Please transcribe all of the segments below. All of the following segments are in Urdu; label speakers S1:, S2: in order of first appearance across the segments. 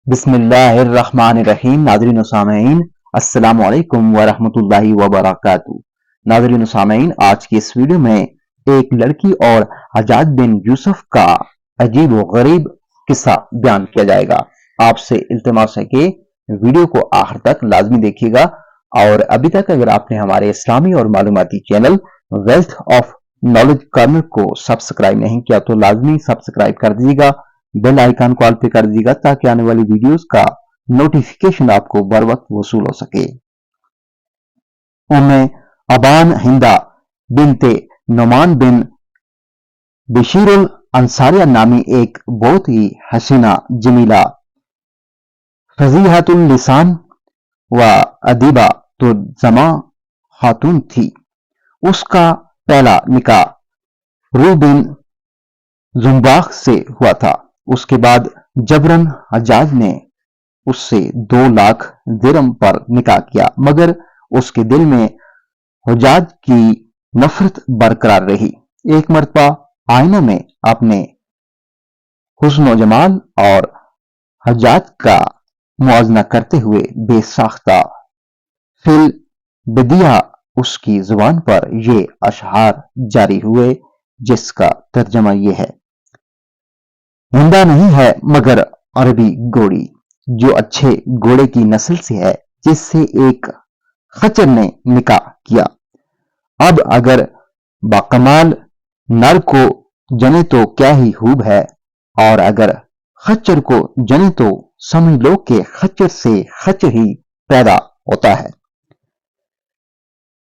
S1: بسم اللہ الرحمن الرحیم۔ ناظرین و سامعین السلام علیکم ورحمۃ اللہ وبرکاتہ۔ ناظرین و سامعین، آج کی اس ویڈیو میں ایک لڑکی اور حجاج بن یوسف کا عجیب و غریب قصہ بیان کیا جائے گا۔ آپ سے التماس ہے کہ ویڈیو کو آخر تک لازمی دیکھیے گا، اور ابھی تک اگر آپ نے ہمارے اسلامی اور معلوماتی channel wealth of knowledge corner کو سبسکرائب نہیں کیا تو لازمی سبسکرائب کر دیجیے گا، بیل آئیکن کو آل پہ کر دیجیے گا تاکہ آنے والی ویڈیوز کا نوٹیفیکیشن آپ کو بر وقت وصول ہو سکے۔ ام ابان ہندہ بنت نعمان بن بشیر الانصاریہ نامی ایک بہت ہی حسینہ، جمیلہ، فصیحۃ اللسان و ادیبہ ترجمہ خاتون تھی۔ اس کا پہلا نکاح روح بن زنباخ سے ہوا تھا۔ اس کے بعد جبرن حجاج نے اس سے 2 لاکھ درہم پر نکاح کیا، مگر اس کے دل میں حجاج کی نفرت برقرار رہی۔ ایک مرتبہ آئینہ میں اپنے حسن و جمال اور حجاج کا موازنہ کرتے ہوئے بے ساختہ فی البدیہہ اس کی زبان پر یہ اشعار جاری ہوئے، جس کا ترجمہ یہ ہے: ہندہ نہیں ہے مگر عربی گھوڑی، جو اچھے گھوڑے کی نسل سے ہے، جس سے ایک خچر نے نکاح کیا۔ اب اگر باکمال نر کو جنے تو کیا ہی خوب ہے، اور اگر خچر کو جنے تو سمجھ لو کہ خچر سے خچر ہی پیدا ہوتا ہے۔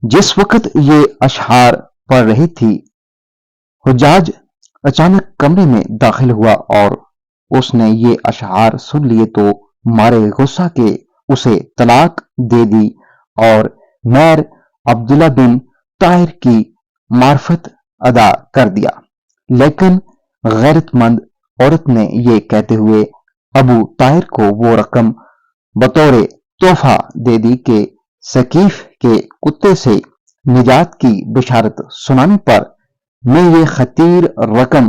S1: جس وقت یہ اشعار پڑھ رہی تھی، حجاج اچانک کمرے میں داخل ہوا، اور اس نے یہ اشعار سن لیے تو مارے غصہ کے اسے طلاق دے دی اور مہر عبداللہ بن طاہر کی معرفت ادا کر دیا۔ لیکن غیرت مند عورت نے یہ کہتے ہوئے ابو طاہر کو وہ رقم بطور تحفہ دے دی کہ ثقیف کے کتے سے نجات کی بشارت سنانے پر میں یہ خطیر رقم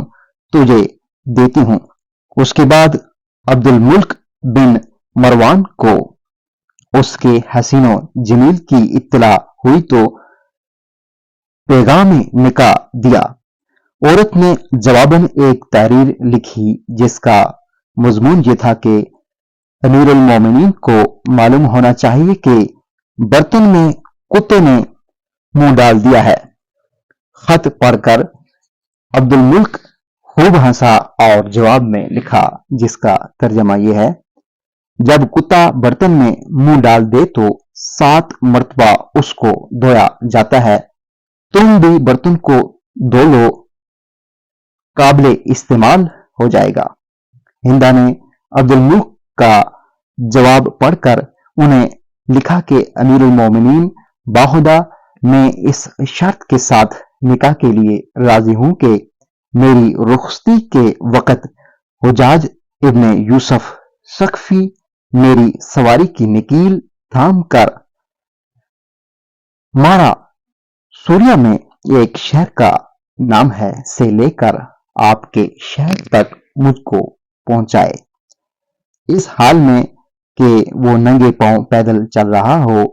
S1: تجھے دیتی ہوں۔ اس کے بعد عبد الملک بن مروان کو اس کے حسین و جمیل کی اطلاع ہوئی تو پیغام نکاح دیا۔ عورت نے جواباً ایک تحریر لکھی جس کا مضمون یہ تھا کہ امیر المومنین کو معلوم ہونا چاہیے کہ برتن میں کتے نے منہ ڈال دیا ہے۔ خط پڑھ کر عبد الملک خوب ہنسا اور جواب میں لکھا، جس کا ترجمہ یہ ہے: جب کتا برتن میں منہ ڈال دے تو 7 مرتبہ اس کو دھویا جاتا ہے، تم بھی برتن کو دھو لو، قابل استعمال ہو جائے گا۔ ہندہ نے عبد الملک کا جواب پڑھ کر انہیں لکھا کہ امیر المومنین باخدا، میں اس شرط کے ساتھ نکاح کے لیے راضی ہوں کہ میری رخصتی کے وقت حجاج ابن یوسف ثقفی میری سواری کی نکیل تھام کر مارا سوریا میں ایک شہر کا نام ہے سے لے کر آپ کے شہر تک مجھ کو پہنچائے، اس حال میں کہ وہ ننگے پاؤں پیدل چل رہا ہو،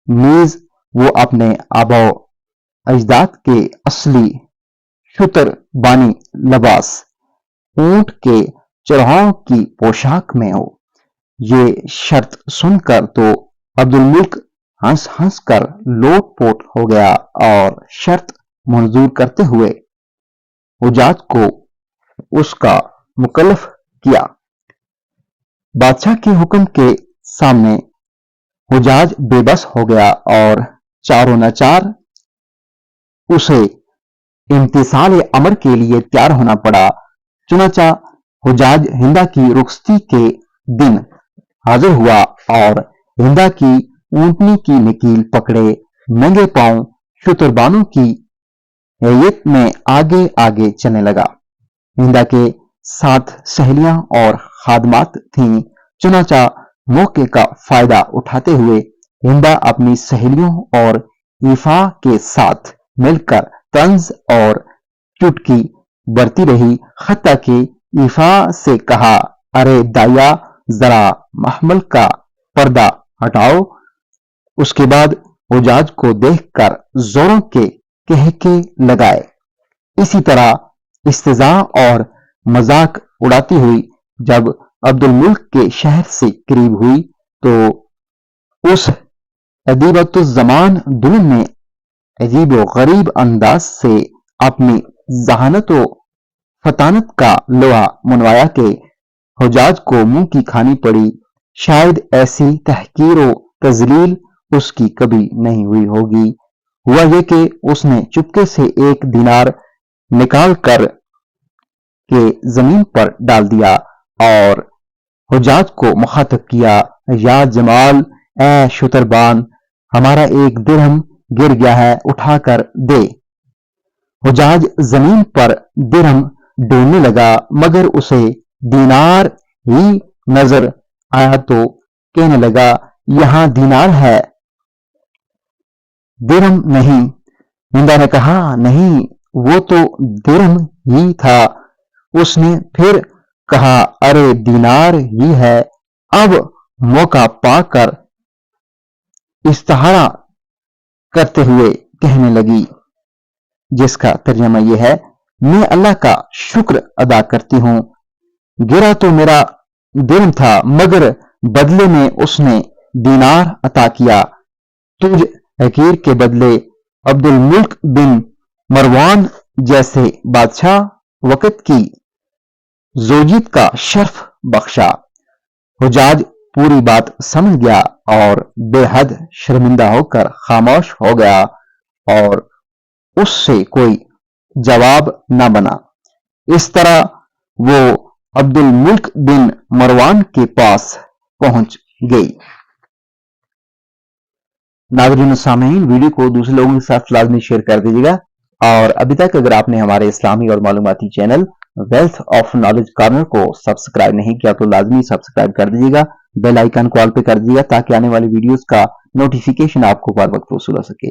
S1: نیز وہ اپنے آبا و اجداد کے اصلی شتر بانی لباس اونٹ کے چرہاؤں کی پوشاک میں ہو۔ یہ شرط سن کر تو عبد الملک ہنس ہنس کر لوٹ پوٹ ہو گیا اور شرط منظور کرتے ہوئے حجاج کو اس کا مکلف کیا۔ بادشاہ کے حکم کے سامنے حجاج بے بس ہو گیا اور چاروں ناچار اسے امتثال امر کے لیے تیار ہونا پڑا۔ چنانچہ حجاج ہندہ کی رخصتی کے دن حاضر ہوا اور ہندہ کی اونٹنی کی نکیل پکڑے ننگے پاؤں شتربانوں کی حیت میں آگے آگے چلنے لگا۔ ہندہ کے 7 سہیلیاں اور خادمات تھیں۔ چنانچہ موقع کا فائدہ اٹھاتے ہوئے ہندہ اپنی سہیلیوں اور ایفا کے ساتھ مل کر طنز اور چٹکی برتی رہی، حتیٰ کہ ایفا سے کہا، ارے دایا، ذرا محمل کا پردہ ہٹاؤ۔ اس کے بعد حجاج کو دیکھ کر زوروں کے کہکے لگائے۔ اسی طرح استہزاء اور مذاق اڑاتی ہوئی جب عبد الملک کے شہر سے قریب ہوئی تو اس ادیبۃ الزمان دلہن نے عجیب و غریب انداز سے اپنی ذہانت و فطانت کا لوہا منوایا کہ حجاج کو منہ کی کھانی پڑی۔ شاید ایسی تحقیر و تذلیل اس کی کبھی نہیں ہوئی ہوگی۔ ہوا یہ کہ اس نے چپکے سے 1 دینار نکال کر کے زمین پر ڈال دیا اور حجاج کو مخاطب کیا، یا جمال، اے شتربان، ہمارا 1 درہم گر گیا ہے، اٹھا کر دے۔ حجاج زمین پر درہم ڈھونڈنے لگا مگر اسے دینار ہی نظر آیا تو کہنے لگا، یہاں دینار ہے، درہم نہیں۔ ہندا نے کہا، نہیں، وہ تو درہم ہی تھا۔ اس نے پھر کہا، ارے دینار ہی ہے۔ اب موقع پا کر استعارہ کرتے ہوئے کہنے لگی، جس کا ترجمہ یہ ہے، میں اللہ کا شکر ادا کرتی ہوں، گرا تو میرا درہم تھا مگر بدلے میں اس نے دینار عطا کیا۔ تجھ حقیر کے بدلے عبد الملک بن مروان جیسے بادشاہ وقت کی زوجیت کا شرف بخشا۔ حجاج پوری بات سمجھ گیا اور بے حد شرمندہ ہو کر خاموش ہو گیا اور اس سے کوئی جواب نہ بنا۔ اس طرح وہ عبد الملک بن مروان کے پاس پہنچ گئی۔ ناظرین و سامعین، ویڈیو کو دوسرے لوگوں کے ساتھ لازمی شیئر کر دیجیے گا، اور ابھی تک اگر آپ نے ہمارے اسلامی اور معلوماتی channel wealth of knowledge corner کو سبسکرائب نہیں کیا تو لازمی سبسکرائب کر دیجیے گا، بیل آئیکن کو آل پہ کر دیجیے گا تاکہ آنے والی ویڈیوز کا نوٹیفیکیشن آپ کو بر وقت وصول ہو سکے۔